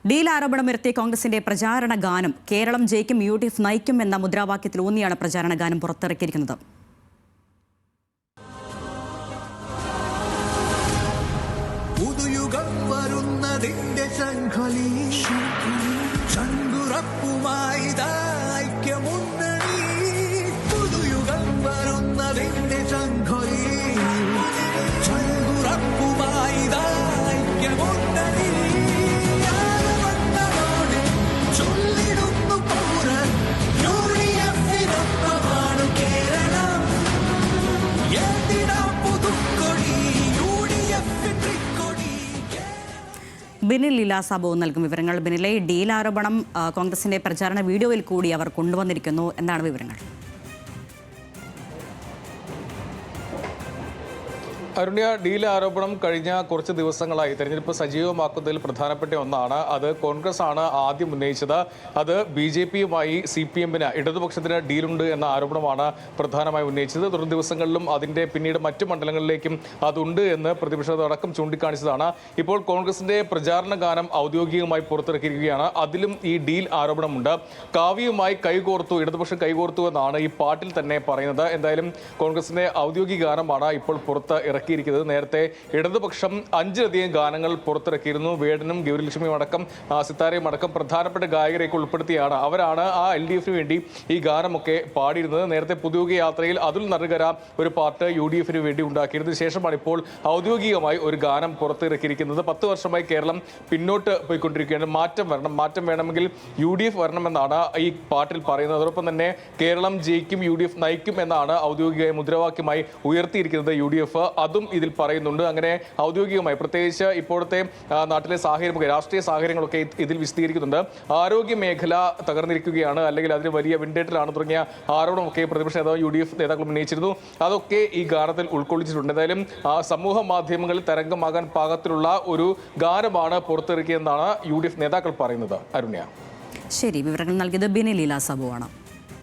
Deal ആരോപണമുയർത്തിയ കോൺഗ്രസിന്റെ പ്രചാരണ ഗാനം കേരളം ജയിക്കും UDF നയിക്കും എന്ന മുദ്രാവാക്യത്തിലൂന്നിയാണ് പ്രചാരണ ഗാനം പുറത്തിറക്കിയിരിക്കുന്നത്. ബിനിൽ ലീലാസാബു നൽകും വിവരങ്ങൾ. ബിനിലെ, ഡീൽ ആരോപണം കോൺഗ്രസിന്റെ പ്രചാരണ വീഡിയോയിൽ കൂടി അവർ കൊണ്ടുവന്നിരിക്കുന്നു. എന്താണ് വിവരങ്ങൾ? അരുണ്യ, ഡീൽ ആരോപണം കഴിഞ്ഞ കുറച്ച് ദിവസങ്ങളായി തെരഞ്ഞെടുപ്പ് സജീവമാക്കുന്നതിൽ പ്രധാനപ്പെട്ട ഒന്നാണ്. അത് കോൺഗ്രസ് ആണ് ആദ്യം ഉന്നയിച്ചത്. അത് BJPയുമായി CPMന് ഇടതുപക്ഷത്തിന് ഡീലുണ്ട് എന്ന ആരോപണമാണ് പ്രധാനമായി ഉന്നയിച്ചത്. തുടർ ദിവസങ്ങളിലും അതിൻ്റെ പിന്നീട് മറ്റു മണ്ഡലങ്ങളിലേക്കും അതുണ്ട് എന്ന് പ്രതിപക്ഷത്തടക്കം ചൂണ്ടിക്കാണിച്ചതാണ്. ഇപ്പോൾ കോൺഗ്രസിന്റെ പ്രചാരണ ഗാനം ഔദ്യോഗികമായി പുറത്തിറക്കിയിരിക്കുകയാണ്. അതിലും ഈ ഡീൽ ആരോപണമുണ്ട്. കാവ്യയുമായി കൈകോർത്തു, ഇടതുപക്ഷം കൈകോർത്തു എന്നാണ് ഈ പാട്ടിൽ തന്നെ പറയുന്നത്. എന്തായാലും കോൺഗ്രസിന്റെ ഔദ്യോഗിക ഗാനമാണ് ഇപ്പോൾ പുറത്ത് ഇറക്കിയിരിക്കുന്നത്. നേരത്തെ ഇടതുപക്ഷം 5ലധികം ഗാനങ്ങൾ പുറത്തിറക്കിയിരുന്നു. വേടനും ഗൗരിലക്ഷ്മിയും അടക്കം സിത്താരയും അടക്കം പ്രധാനപ്പെട്ട ഗായകരെയൊക്കെ ഉൾപ്പെടുത്തിയാണ് അവരാണ് ആ LDFന് വേണ്ടി ഈ ഗാനമൊക്കെ പാടിയിരുന്നത്. നേരത്തെ പുതുയുഗ യാത്രയിൽ അതുൽ നറുകര ഒരു പാട്ട് UDFന് വേണ്ടി ഉണ്ടാക്കിയിരുന്നതിന് ശേഷമാണ് ഇപ്പോൾ ഔദ്യോഗികമായി ഒരു ഗാനം പുറത്തിറക്കിയിരിക്കുന്നത്. 10 വർഷമായി കേരളം പിന്നോട്ട് പോയിക്കൊണ്ടിരിക്കുകയാണ്. മാറ്റം വേണമെങ്കിൽ UDF വരണമെന്നാണ് ഈ പാട്ടിൽ പറയുന്നത്. അതോടൊപ്പം തന്നെ കേരളം ജയിക്കും UDF നയിക്കും എന്നാണ് ഔദ്യോഗിക മുദ്രാവാക്യമായി ഉയർത്തിയിരിക്കുന്നത് UDF. അതും ഇതിൽ പറയുന്നുണ്ട്. അങ്ങനെ ഔദ്യോഗികമായി പ്രത്യേകിച്ച് ഇപ്പോഴത്തെ നാട്ടിലെ സാഹചര്യം, രാഷ്ട്രീയ സാഹചര്യങ്ങളൊക്കെ ഇതിൽ വിശദീകരിക്കുന്നുണ്ട്. ആരോഗ്യ മേഖല തകർന്നിരിക്കുകയാണ്, അല്ലെങ്കിൽ അതിന് വലിയ വിൻഡേറ്റിലാണ് തുടങ്ങിയ ആരോപണമൊക്കെ പ്രതിപക്ഷ നേതാവ് UDF നേതാക്കൾ ഉന്നയിച്ചിരുന്നു. അതൊക്കെ ഈ ഗാനത്തിൽ ഉൾക്കൊള്ളിച്ചിട്ടുണ്ട്. എന്തായാലും സമൂഹ മാധ്യമങ്ങളിൽ തരംഗമാകാൻ പാകത്തിലുള്ള ഒരു ഗാനമാണ് പുറത്തിറക്കിയെന്നാണ് UDF നേതാക്കൾ പറയുന്നത്. അരുണ്യ, ശരി, വിവരങ്ങൾ നൽകിയത് ബിനിൽ ലീലാസാബു ആണ്.